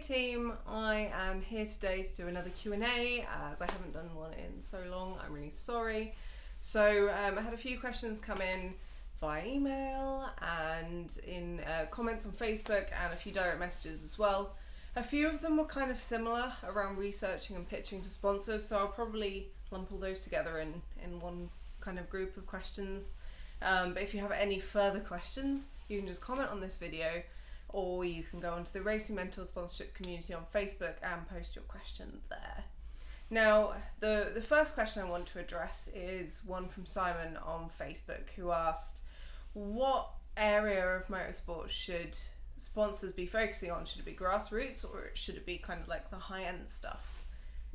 team, I am here today to do another Q&A as I haven't done one in so long. I'm really sorry. So I had a few questions come in via email and in comments on Facebook and a few direct messages as well. A few of them were kind of similar around researching and pitching to sponsors, so I'll probably lump all those together in one kind of group of questions. But if you have any further questions, you can just comment on this video, or you can go onto the Racing Mentor sponsorship community on Facebook and post your question there. Now, the first question I want to address is one from Simon on Facebook, who asked, what area of motorsport should sponsors be focusing on? Should it be grassroots, or should it be kind of like the high-end stuff?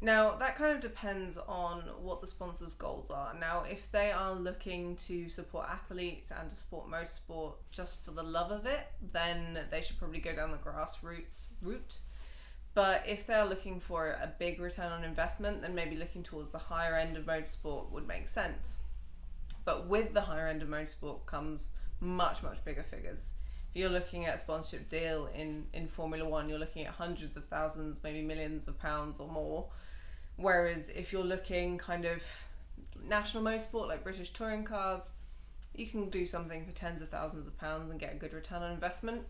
Now, that kind of depends on what the sponsor's goals are. Now, if they are looking to support athletes and to support motorsport just for the love of it, then they should probably go down the grassroots route. But if they're looking for a big return on investment, then maybe looking towards the higher end of motorsport would make sense. But with the higher end of motorsport comes much, much bigger figures. If you're looking at a sponsorship deal in Formula One, you're looking at hundreds of thousands, maybe millions of pounds or more. Whereas if you're looking kind of national motorsport like British touring cars, you can do something for tens of thousands of pounds and get a good return on investment.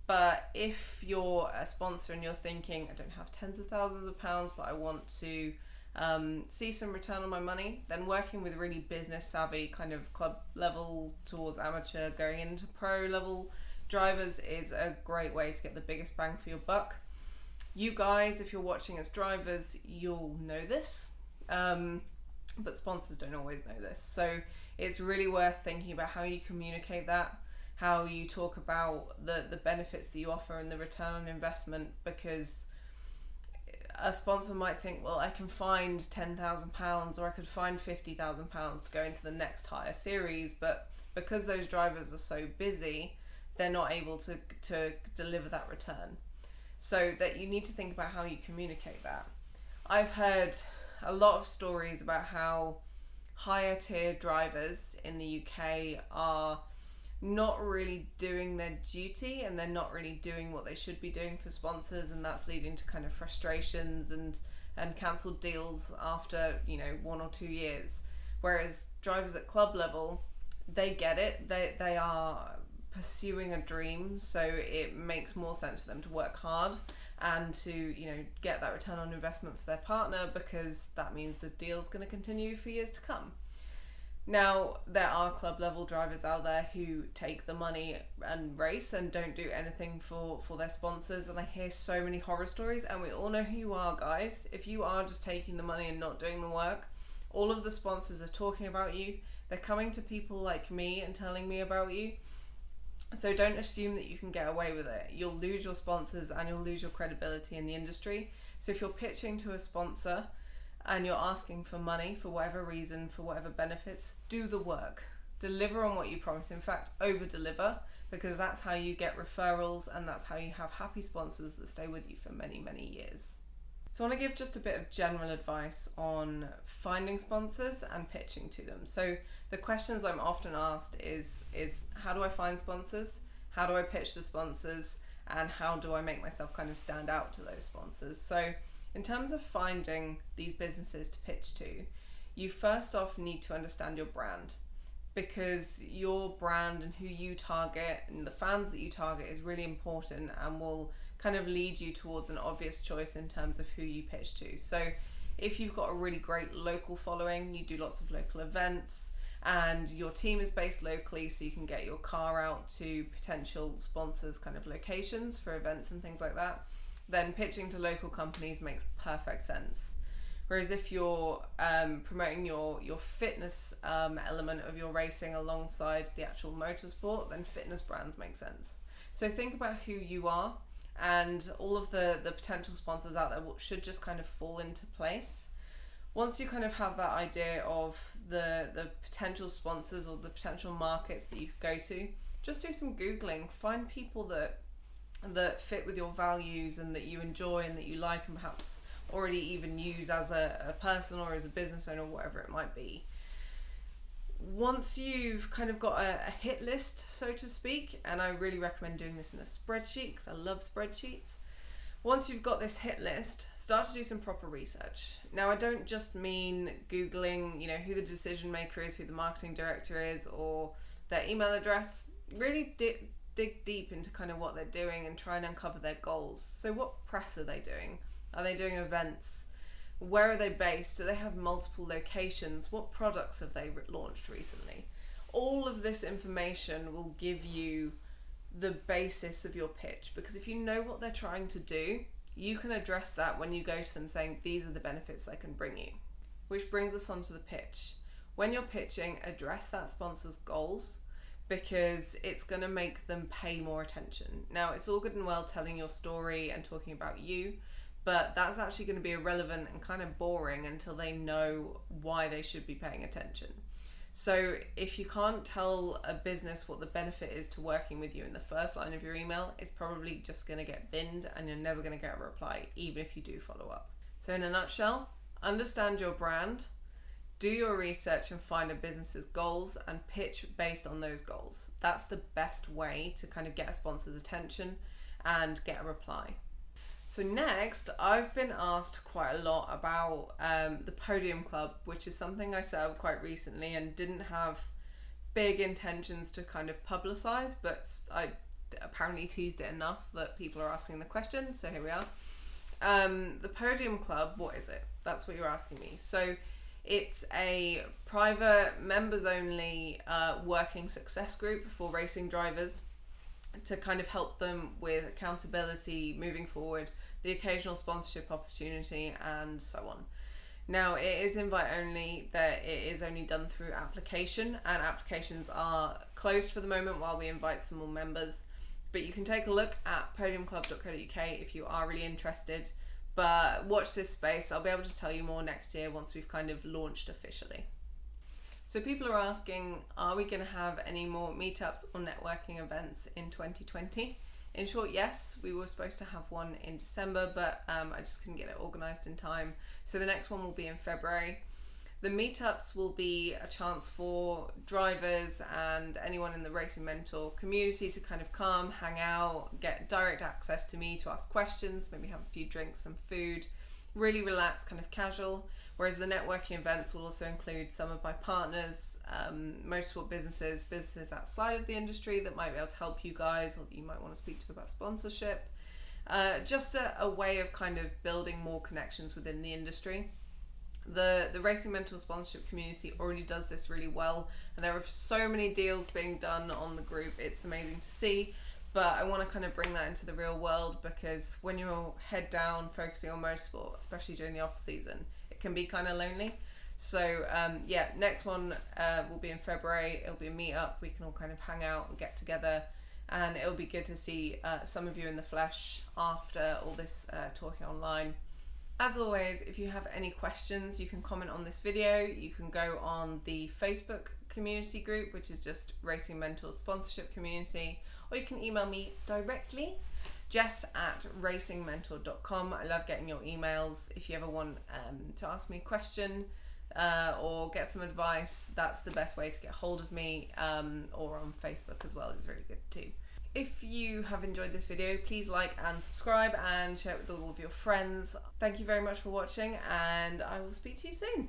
But if you're a sponsor and you're thinking, I don't have tens of thousands of pounds, but I want to see some return on my money, then working with really business savvy kind of club level towards amateur going into pro level drivers is a great way to get the biggest bang for your buck. You guys, if you're watching as drivers, you'll know this, but sponsors don't always know this. So it's really worth thinking about how you communicate that, how you talk about the benefits that you offer and the return on investment, because a sponsor might think, well, I can find £10,000 or I could find £50,000 to go into the next higher series, but because those drivers are so busy, they're not able to deliver that return. So that you need to think about how you communicate that. I've heard a lot of stories about how higher tier drivers in the UK are not really doing their duty, and they're not really doing what they should be doing for sponsors, and that's leading to kind of frustrations and cancelled deals after 1 or 2 years. Whereas drivers at club level, they get it, they are pursuing a dream, so it makes more sense for them to work hard and to get that return on investment for their partner, because that means the deal's going to continue for years to come. Now, there are club level drivers out there who take the money and race and don't do anything for their sponsors, and I hear so many horror stories, and we all know who you are, guys. If you are just taking the money and not doing the work, all of the sponsors are talking about you. They're coming to people like me and telling me about you. So don't assume that you can get away with it. You'll lose your sponsors and you'll lose your credibility in the industry. So if you're pitching to a sponsor and you're asking for money for whatever reason, for whatever benefits, do the work. Deliver on what you promise. In fact, over-deliver, because that's how you get referrals and that's how you have happy sponsors that stay with you for many, many years. So I want to give just a bit of general advice on finding sponsors and pitching to them. So the questions I'm often asked is how do I find sponsors? How do I pitch to sponsors? And how do I make myself kind of stand out to those sponsors? So in terms of finding these businesses to pitch to, you first off need to understand your brand, because your brand and who you target and the fans that you target is really important and will kind of lead you towards an obvious choice in terms of who you pitch to. So if you've got a really great local following, you do lots of local events, and your team is based locally, so you can get your car out to potential sponsors' kind of locations for events and things like that, then pitching to local companies makes perfect sense. Whereas if you're promoting your fitness element of your racing alongside the actual motorsport, then fitness brands make sense. So think about who you are, and all of the potential sponsors out there should just kind of fall into place. Once you kind of have that idea of the potential sponsors or the potential markets that you could go to, just do some Googling. Find people that fit with your values and that you enjoy and that you like, and perhaps already even use as a person or as a business owner, whatever it might be. Once you've kind of got a hit list, so to speak, and I really recommend doing this in a spreadsheet because I love spreadsheets. Once you've got this hit list, start to do some proper research. Now, I don't just mean Googling, who the decision maker is, who the marketing director is, or their email address. Really dig deep into kind of what they're doing and try and uncover their goals. So what press are they doing? Are they doing events? Where are they based? Do they have multiple locations? What products have they launched recently? All of this information will give you the basis of your pitch, because if you know what they're trying to do, you can address that when you go to them saying, these are the benefits I can bring you. Which brings us on to the pitch. When you're pitching, address that sponsor's goals, because it's going to make them pay more attention. Now, it's all good and well telling your story and talking about you, but that's actually going to be irrelevant and kind of boring until they know why they should be paying attention. So if you can't tell a business what the benefit is to working with you in the first line of your email, it's probably just going to get binned and you're never going to get a reply, even if you do follow up. So in a nutshell, understand your brand, do your research and find a business's goals and pitch based on those goals. That's the best way to kind of get a sponsor's attention and get a reply. So next, I've been asked quite a lot about the Podium Club, which is something I set up quite recently and didn't have big intentions to kind of publicize, but I apparently teased it enough that people are asking the question, so here we are. The Podium Club, what is it? That's what you're asking me. So it's a private, members-only working success group for racing drivers, to kind of help them with accountability moving forward, the occasional sponsorship opportunity, and so on. Now, it is invite only, that it is only done through application, and applications are closed for the moment while we invite some more members. But you can take a look at podiumclub.co.uk if you are really interested. But watch this space. I'll be able to tell you more next year once we've kind of launched officially. So people are asking, are we going to have any more meetups or networking events in 2020? In short, yes, we were supposed to have one in December, but I just couldn't get it organised in time. So the next one will be in February. The meetups will be a chance for drivers and anyone in the Racing Mentor community to kind of come, hang out, get direct access to me to ask questions, maybe have a few drinks, some food, really relaxed, kind of casual. Whereas the networking events will also include some of my partners, motorsport businesses outside of the industry that might be able to help you guys, or that you might want to speak to about sponsorship. Just a way of kind of building more connections within the industry. The Racing Mentor sponsorship community already does this really well, and there are so many deals being done on the group. It's amazing to see. But I want to kind of bring that into the real world, because when you're head down focusing on motorsport, especially during the off season, it can be kind of lonely. So next one will be in February. It'll be a meetup. We can all kind of hang out and get together, and it'll be good to see some of you in the flesh after all this talking online. As always, if you have any questions, you can comment on this video. You can go on the Facebook community group, which is just Racing Mentor Sponsorship Community, or you can email me directly, jess@racingmentor.com. I love getting your emails. If you ever want to ask me a question or get some advice, that's the best way to get hold of me, or on Facebook as well. It's really good too. If you have enjoyed this video, please like and subscribe and share it with all of your friends. Thank you very much for watching, and I will speak to you soon.